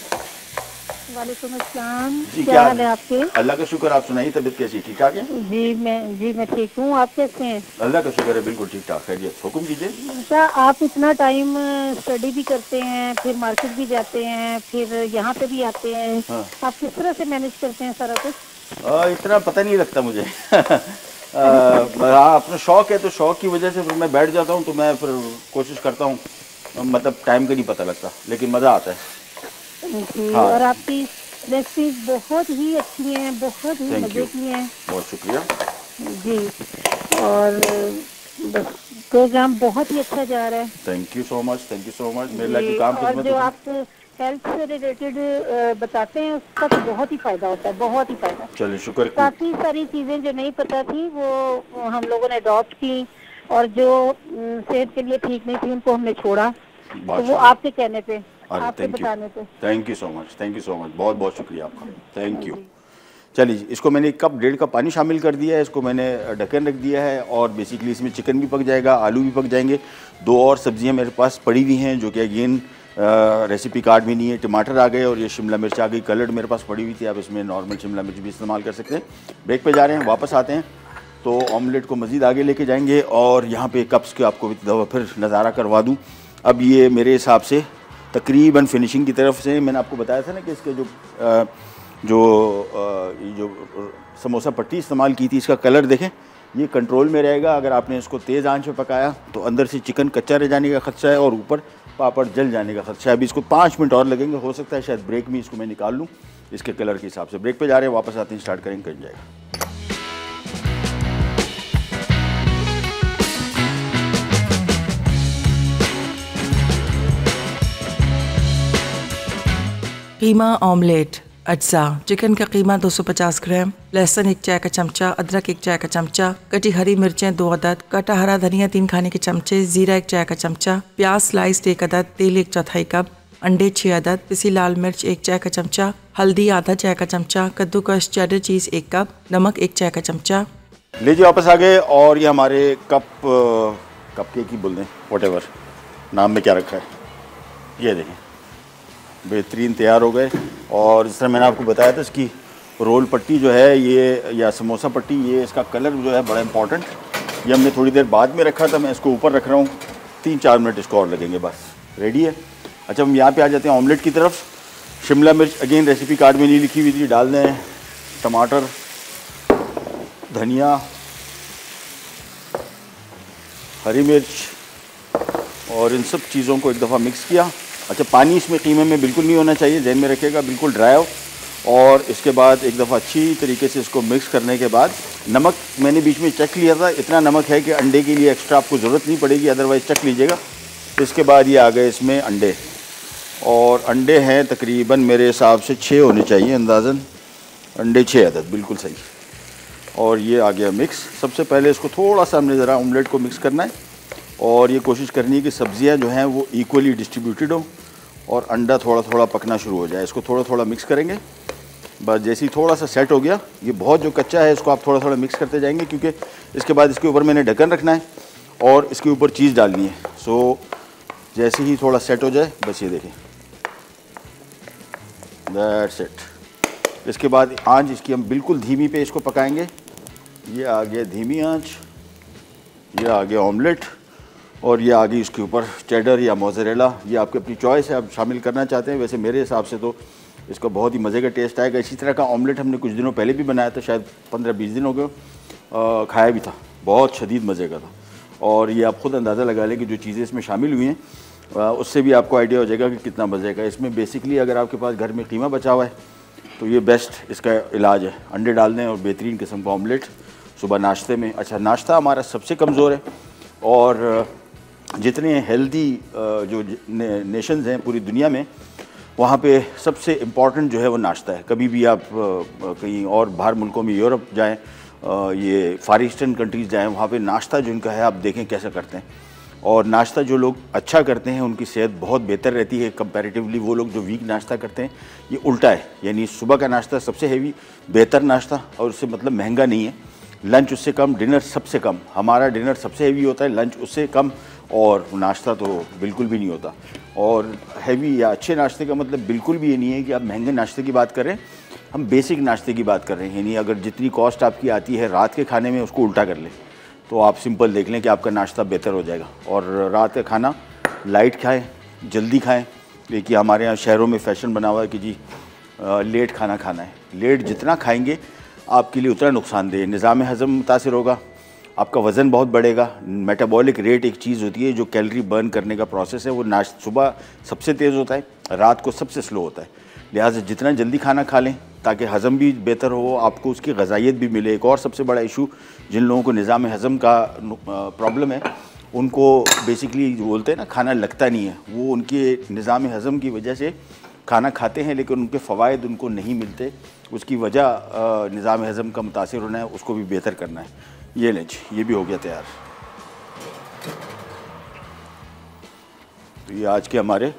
वालेकुम अस्सलाम। जी, क्या हाल है आपके? अल्लाह का शुक्र, आप सुनाइए, तबीयत कैसी? ठीक ठाक है? जी मैं ठीक हूँ। आप कैसे हैं? अल्लाह का शुक्र है, बिल्कुल ठीक ठाक, खैरियत। हुक्म कीजिए। अच्छा, आप इतना टाइम स्टडी भी करते हैं, फिर मार्केट भी जाते हैं, फिर यहाँ पे भी आते हैं। हाँ। आप किस तरह से मैनेज करते हैं सारा कुछ? इतना पता नहीं लगता मुझे। हाँ, अपना शौक है तो शौक की वजह से फिर मैं बैठ जाता हूँ, तो मैं फिर कोशिश करता हूँ, मतलब टाइम का नहीं पता लगता, लेकिन मज़ा आता है। जी, हाँ। और आपकी रेसिपीज बहुत ही अच्छी हैं, बहुत ही Thank मजे you. की हैं। बहुत शुक्रिया। जी, और बस प्रोग्राम बहुत ही अच्छा जा रहा है। Thank you so much, thank you so much. मेरे जी, लाइक काम और खिदमत जो होती है। आप हेल्थ से रिलेटेड बताते हैं उसका तो बहुत ही फायदा होता है, बहुत ही फायदा। चलिए शुक्र। काफी सारी चीजें जो नहीं पता थी वो हम लोगों ने अडॉप्ट की, और जो सेहत के लिए ठीक नहीं थी उनको हमने छोड़ा। तो वो आपके कहने पे, आपके बताने पे। Thank you so much, thank you so much, बहुत बहुत शुक्रिया आपका, थैंक यू। चलिए, इसको मैंने 1 कप 1.5 कप पानी शामिल कर दिया है, इसको मैंने ढक्कन रख दिया है और बेसिकली इसमें चिकन भी पक जाएगा, आलू भी पक जाएंगे। 2 और सब्जियां मेरे पास पड़ी हुई हैं जो कि अगेन रेसिपी कार्ड भी नहीं है। टमाटर आ गए और ये शिमला मिर्च आ गई, कलर्ड मेरे पास पड़ी हुई थी। आप इसमें नॉर्मल शिमला मिर्च भी इस्तेमाल कर सकते हैं। ब्रेक पे जा रहे हैं, वापस आते हैं तो ऑमलेट को मज़ीद आगे लेके जाएंगे। और यहाँ पे कप्स के आपको फिर नज़ारा करवा दूँ। अब ये मेरे हिसाब से तकरीबन फिनिशिंग की तरफ से, मैंने आपको बताया था ना कि इसके जो समोसा पट्टी इस्तेमाल की थी, इसका कलर देखें, ये कंट्रोल में रहेगा। अगर आपने इसको तेज़ आंच पे पकाया तो अंदर से चिकन कच्चा रह जाने का खदशा है और ऊपर पापड़ जल जाने का खदशा है। अभी इसको 5 मिनट और लगेंगे, हो सकता है शायद ब्रेक में इसको मैं निकाल लूँ इसके कलर के हिसाब से। ब्रेक पे जा रहे हैं, वापस आते हैं, स्टार्ट करेंगे, कर जाएगा। कीमा ऑमलेट अज्जा। चिकन का कीमा 250 ग्राम, लहसुन 1 चाय का चमचा, अदरक 1 चाय का चमचा, कटी हरी मिर्चें 2 अदद, कटा हरा धनिया 3 खाने के चमचे, जीरा 1 चाय का चमचा, प्याज स्लाइस्ड 1 अदद, तेल 1/4 कप, अंडे 6 अदद, पिसी लाल मिर्च 1 चाय का चमचा, हल्दी आधा चाय का चमचा, कद्दूकस चेडर चीज़ 1 कप, नमक 1 चाय का चमचा। लीजिए वापस आ गए और ये हमारे कप केक ही बोल दें, व्हाटएवर नाम में क्या रखा है, ये देखें बेहतरीन तैयार हो गए। और जिस तरह मैंने आपको बताया था, इसकी रोल पट्टी जो है ये, या समोसा पट्टी, ये इसका कलर जो है बड़ा इंपॉर्टेंट। ये हमने थोड़ी देर बाद में रखा था, मैं इसको ऊपर रख रहा हूँ। 3-4 मिनट इसको और लगेंगे, बस रेडी है। अच्छा, हम यहाँ पे आ जाते हैं ऑमलेट की तरफ। शिमला मिर्च अगेन रेसिपी कार्ड में नहीं लिखी हुई थी, डाल दें। टमाटर, धनिया, हरी मिर्च और इन सब चीज़ों को एक दफ़ा मिक्स किया। अच्छा, पानी इसमें कीमे में बिल्कुल नहीं होना चाहिए, ध्यान में रखिएगा, बिल्कुल ड्राई हो। और इसके बाद एक दफ़ा अच्छी तरीके से इसको मिक्स करने के बाद नमक मैंने बीच में चेक लिया था, इतना नमक है कि अंडे के लिए एक्स्ट्रा आपको ज़रूरत नहीं पड़ेगी, अदरवाइज़ चेक लीजिएगा। इसके बाद ये आ गए इसमें अंडे, और अंडे हैं तकरीबन मेरे हिसाब से 6 होने चाहिए अंदाज़न, अंडे 6 अदद, बिल्कुल सही। और ये आ गया मिक्स। सबसे पहले इसको थोड़ा सा हमने ज़रा ऑमलेट को मिक्स करना है और ये कोशिश करनी है कि सब्ज़ियाँ जो हैं वो इक्वली डिस्ट्रीब्यूटेड हो और अंडा थोड़ा थोड़ा पकना शुरू हो जाए। इसको थोड़ा थोड़ा मिक्स करेंगे, बस जैसे ही थोड़ा सा सेट हो गया, ये बहुत जो कच्चा है इसको आप थोड़ा थोड़ा मिक्स करते जाएंगे, क्योंकि इसके बाद इसके ऊपर मैंने ढक्कन रखना है और इसके ऊपर चीज़ डालनी है। सो जैसे ही थोड़ा सेट हो जाए, बस ये देखें, दैट्स इट। इसके बाद आंच इसकी हम बिल्कुल धीमी पे इसको पकाएंगे। ये आ गया धीमी आंच, ये आ गया ऑमलेट, और ये आ गई इसके ऊपर चेडर या मोज़रेला, ये आपकी अपनी चॉइस है, आप शामिल करना चाहते हैं। वैसे मेरे हिसाब से तो इसका बहुत ही मज़े का टेस्ट आएगा। इसी तरह का ऑमलेट हमने कुछ दिनों पहले भी बनाया था, शायद 15-20 दिन हो गए, खाया भी था, बहुत शदीद मज़े का था। और ये आप ख़ुद अंदाज़ा लगा लें कि जो चीज़ें इसमें शामिल हुई हैं उससे भी आपको आइडिया हो जाएगा कि कितना मज़े का। इसमें बेसिकली अगर आपके पास घर में कीमा बचा हुआ है तो ये बेस्ट इसका इलाज है। अंडे डाल दें और बेहतरीन किस्म का ऑमलेट सुबह नाश्ते में। अच्छा, नाश्ता हमारा सबसे कमज़ोर है, और जितने हेल्दी जो नेशंस हैं पूरी दुनिया में, वहाँ पे सबसे इम्पॉर्टेंट जो है वो नाश्ता है। कभी भी आप कहीं और बाहर मुल्कों में, यूरोप जाएं, ये फार ईस्टर्न कंट्रीज़ जाएं, वहाँ पे नाश्ता जो इनका है आप देखें कैसे करते हैं। और नाश्ता जो लोग अच्छा करते हैं उनकी सेहत बहुत बेहतर रहती है कंपैरेटिवली। वो लोग जो वीक नाश्ता करते हैं, ये उल्टा है, यानी सुबह का नाश्ता सबसे हेवी बेहतर नाश्ता, और उससे मतलब महंगा नहीं है। लंच उससे कम, डिनर सबसे कम। हमारा डिनर सबसे हेवी होता है, लंच उससे कम, और नाश्ता तो बिल्कुल भी नहीं होता। और हैवी या अच्छे नाश्ते का मतलब बिल्कुल भी ये नहीं है कि आप महंगे नाश्ते की बात कर रहे हैं, हम बेसिक नाश्ते की बात कर रहे हैं। यानी अगर जितनी कॉस्ट आपकी आती है रात के खाने में, उसको उल्टा कर लें तो आप सिंपल देख लें कि आपका नाश्ता बेहतर हो जाएगा। और रात का खाना लाइट खाएं, जल्दी खाएं। देखिए हमारे यहाँ शहरों में फ़ैशन बना हुआ है कि जी लेट खाना खाना है। लेट जितना खाएँगे आपके लिए उतना नुकसानदेह। निज़ाम हज़म मुतासिर होगा, आपका वज़न बहुत बढ़ेगा। मेटाबॉलिक रेट एक चीज़ होती है जो कैलोरी बर्न करने का प्रोसेस है, वो सुबह सबसे तेज़ होता है, रात को सबसे स्लो होता है। लिहाजा जितना जल्दी खाना खा लें ताकि हज़म भी बेहतर हो, आपको उसकी ग़ज़ाइयत भी मिले। एक और सबसे बड़ा इशू, जिन लोगों को निज़ाम हज़म का प्रॉब्लम है, उनको बेसिकली बोलते हैं ना खाना लगता नहीं है, वो उनके निज़ाम हज़म की वजह से खाना खाते हैं लेकिन उनके फ़वाइद उनको नहीं मिलते। उसकी वजह निज़ाम हज़म का मुतासिर होना है, उसको भी बेहतर करना है। ये लें, ये भी हो गया तैयार। तो ये आज के हमारे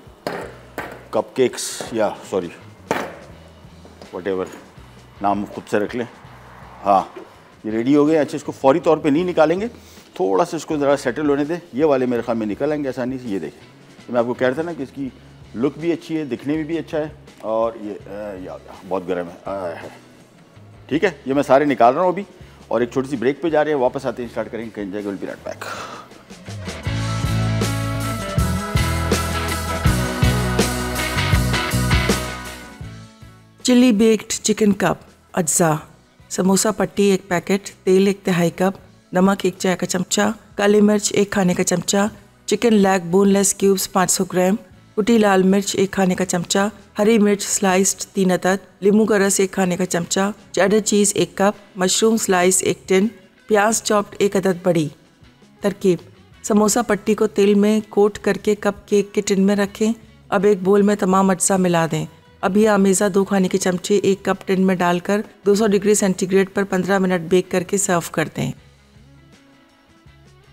कपकेक्स, या सॉरी व्हाटएवर नाम खुद से रख लें, हाँ ये रेडी हो गए। अच्छा, इसको फौरी तौर पे नहीं निकालेंगे, थोड़ा सा इसको ज़रा सेटल होने दें। ये वाले मेरे ख्याल में निकल आएंगे आसानी से। ये देखें, तो मैं आपको कह रहा था ना कि इसकी लुक भी अच्छी है, दिखने में भी अच्छा है। और ये बहुत गर्म है। ठीक है, ये मैं सारे निकाल रहा हूँ अभी और एक छोटी सी ब्रेक पे जा रहे हैं, वापस आते हैं, स्टार्ट करेंगे। Can will be right back. Chilli baked chicken cup अज्जा, समोसा पट्टी 1 पैकेट, तेल 1 तिहाई कप, नमक 1 चाय का चमचा, काली मिर्च 1 खाने का चमचा, चिकन लेग बोनलेस क्यूब्स 500 ग्राम, कुटी लाल मिर्च 1 खाने का चमचा, हरी मिर्च स्लाइस्ड 3 अदद, नींबू का रस 1 खाने का चमचा, चेडर चीज़ 1 कप, मशरूम स्लाइस 1 टिन, प्याज चॉप्ड 1 अदद बड़ी। तरकीब: समोसा पट्टी को तेल में कोट करके कप केक के टिन में रखें। अब एक बोल में तमाम अज्जा मिला दें। अब ये आमेज़ा 2 खाने के चमचे 1 कप टिन में डालकर 200 डिग्री सेंटीग्रेड पर 15 मिनट बेक करके सर्व कर दें।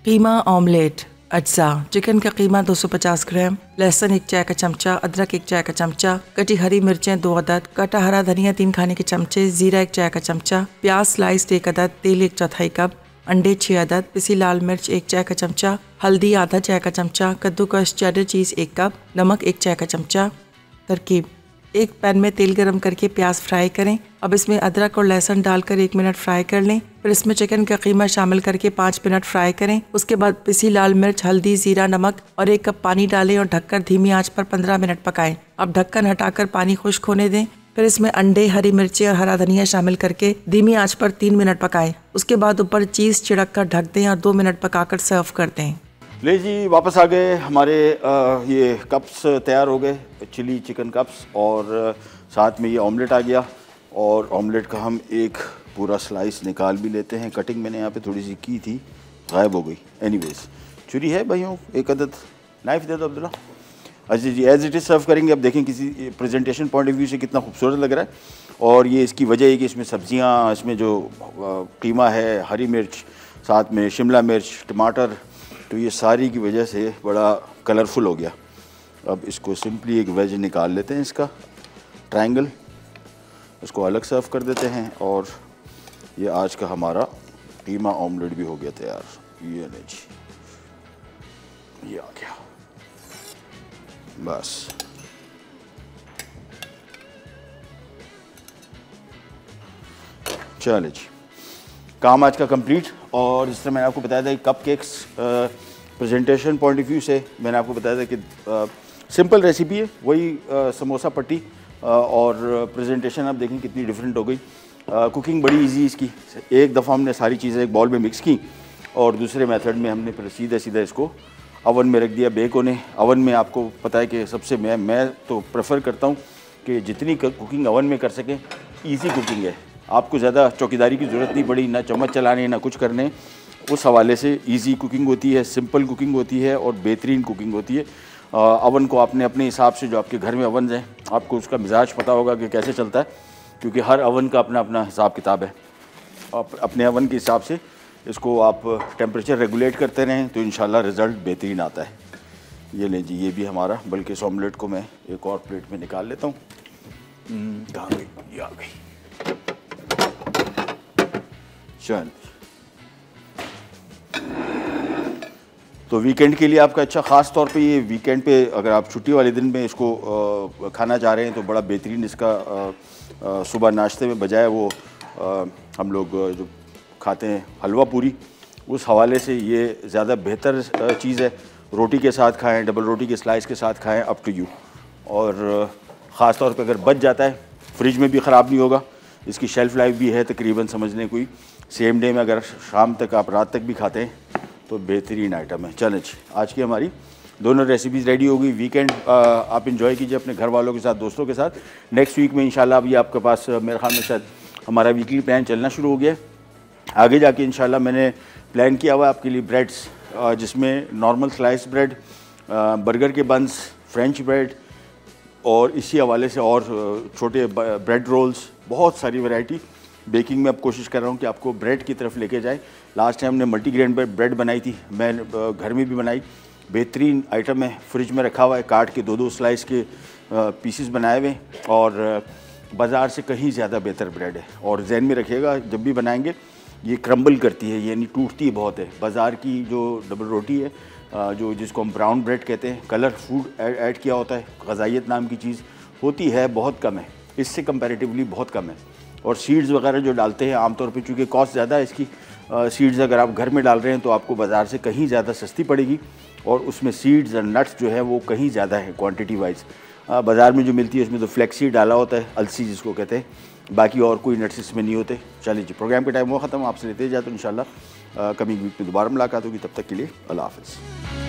कीमा ऑमलेट अज्जा, चिकन का कीमा 250 ग्राम, लहसुन 1 चाय का चमचा, अदरक 1 चाय का चमचा, कटी हरी मिर्चें 2 अदद, कटा हरा धनिया 3 खाने के चमचे, जीरा 1 चाय का चमचा, प्याज स्लाइस्ड 1 अदद, तेल 1 चौथाई कप, अंडे 6 अदद, पिसी लाल मिर्च 1 चाय का चमचा, हल्दी आधा चाय का चमचा, कद्दूकस चेडर चीज़ 1 कप, नमक 1 चाय का चमचा। तरकीब: एक पैन में तेल गरम करके प्याज फ्राई करें। अब इसमें अदरक और लहसुन डालकर 1 मिनट फ्राई कर लें। फिर इसमें चिकन का कीमा शामिल करके 5 मिनट फ्राई करें। उसके बाद पिसी लाल मिर्च, हल्दी, जीरा, नमक और 1 कप पानी डालें और ढककर धीमी आंच पर 15 मिनट पकाएं। अब ढक्कन हटाकर पानी खुश्क होने दें। फिर इसमें अंडे, हरी मिर्ची और हरा धनिया शामिल करके धीमी आंच पर 3 मिनट पकाएं। उसके बाद ऊपर चीज़ छिड़क कर ढक दें और 2 मिनट पकाकर सर्व कर दें। ले जी, वापस आ गए। हमारे ये कप्स तैयार हो गए, चिली चिकन कप्स, और साथ में ये ऑमलेट आ गया। और ऑमलेट का हम एक पूरा स्लाइस निकाल भी लेते हैं। कटिंग मैंने यहाँ पे थोड़ी सी की थी, गायब हो गई। एनीवेज, छुरी है भाइयों, 1 अदद, नाइफ दे दो अब्दुल्ला। अच्छा जी, एज इट इज़ सर्व करेंगे। अब देखें किसी प्रेजेंटेशन पॉइंट ऑफ व्यू से कितना खूबसूरत लग रहा है। और ये इसकी वजह है कि इसमें सब्जियाँ, इसमें जो कीमा है, हरी मिर्च, साथ में शिमला मिर्च, टमाटर, तो ये सारी की वजह से बड़ा कलरफुल हो गया। अब इसको सिंपली एक वेज निकाल लेते हैं, इसका ट्रायंगल, इसको अलग सर्व कर देते हैं। और ये आज का हमारा कीमा ऑमलेट भी हो गया तैयार। ये नहीं जी, ये आ गया बस। चले जी, काम आज का कंप्लीट। और जिस तरह मैंने आपको बताया था कि cup cakes presentation point of view से मैंने आपको बताया था कि सिंपल रेसिपी है, वही समोसा पट्टी, और प्रेजेंटेशन आप देखें कितनी डिफरेंट हो गई। कुकिंग बड़ी इजी इसकी। एक दफ़ा हमने सारी चीज़ें एक बॉल में मिक्स की और दूसरे मेथड में हमने फिर सीधा सीधा इसको अवन में रख दिया बेक होने। अवन में आपको पता है कि सबसे मैं तो प्रेफर करता हूँ कि जितनी कुकिंग अवन में कर सकें, ईजी कुकिंग है। आपको ज़्यादा चौकीदारी की ज़रूरत नहीं पड़ी, ना चम्मच चलाने, ना कुछ करने। उस हवाले से इजी कुकिंग होती है, सिंपल कुकिंग होती है और बेहतरीन कुकिंग होती है। अवन को आपने अपने हिसाब से, जो आपके घर में अवन हैं, आपको उसका मिजाज पता होगा कि कैसे चलता है, क्योंकि हर अवन का अपना अपना हिसाब किताब है। अपने अवन के हिसाब से इसको आप टेम्परेचर रेगुलेट करते रहें तो इंशाल्लाह रिज़ल्ट बेहतरीन आता है। ये लें जी, ये भी हमारा, बल्कि इस ऑमलेट को मैं एक और प्लेट में निकाल लेता हूँ। कहाँ गई? ये आ गई। चल, तो वीकेंड के लिए आपका अच्छा, ख़ास तौर पे ये वीकेंड पे अगर आप छुट्टी वाले दिन में इसको खाना चाह रहे हैं तो बड़ा बेहतरीन इसका सुबह नाश्ते में बजाय वो हम लोग जो खाते हैं हलवा पूरी, उस हवाले से ये ज़्यादा बेहतर चीज़ है। रोटी के साथ खाएं, डबल रोटी के स्लाइस के साथ खाएं, अप टू यू। और ख़ास तौर पे अगर बच जाता है, फ्रिज में भी ख़राब नहीं होगा। इसकी शेल्फ़ लाइफ भी है तकरीबन, समझने कोई सेम डे में अगर शाम तक आप रात तक भी खाते हैं तो बेहतरीन आइटम है। चलें जी, आज की हमारी दोनों रेसिपीज़ रेडी हो गई। वीकेंड आप इंजॉय कीजिए अपने घर वालों के साथ, दोस्तों के साथ। नेक्स्ट वीक में इंशाल्लाह अभी आपके पास मेरे ख्याल में शायद हमारा वीकली प्लान चलना शुरू हो गया है। आगे जाके इंशाल्लाह मैंने प्लान किया हुआ आपके लिए ब्रेड्स, जिसमें नॉर्मल स्लाइस ब्रेड, बर्गर के बंस, फ्रेंच ब्रेड और इसी हवाले से और छोटे ब्रेड रोल्स, बहुत सारी वैरायटी बेकिंग में अब कोशिश कर रहा हूँ कि आपको ब्रेड की तरफ लेके जाए। लास्ट टाइम हमने मल्टीग्रेन ब्रेड बनाई थी, मैं घर में भी बनाई, बेहतरीन आइटम है, फ्रिज में रखा हुआ है, काट के 2-2 स्लाइस के पीसेस बनाए हुए, और बाज़ार से कहीं ज़्यादा बेहतर ब्रेड है। और जहन में रखिएगा जब भी बनाएंगे ये क्रम्बल करती है, यानी टूटती बहुत है। बाज़ार की जो डबल रोटी है, जो जिसको हम ब्राउन ब्रेड कहते हैं, कलर फूड ऐड किया होता है, ग़िज़ाइयत नाम की चीज़ होती है, बहुत कम है, इससे कंपैरेटिवली बहुत कम है। और सीड्स वगैरह जो डालते हैं आमतौर पे, चूँकि कॉस्ट ज़्यादा है इसकी, सीड्स अगर आप घर में डाल रहे हैं तो आपको बाज़ार से कहीं ज़्यादा सस्ती पड़ेगी, और उसमें सीड्स और नट्स जो है वो कहीं ज़्यादा है क्वांटिटी वाइज। बाज़ार में जो मिलती है उसमें तो फ्लैक्स सीड डाला होता है, अलसी जिसको कहते हैं, बाकी और कोई नट्स इसमें नहीं होते। चलिए जी, प्रोग्राम का टाइम हुआ ख़त्म, आपसे लेते जाते हैं इंशाल्लाह कमिंग वीक में दोबारा मुलाकात होगी। तब तक के लिए अल्लाह हाफ़िज़।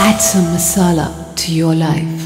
Add some masala to your life.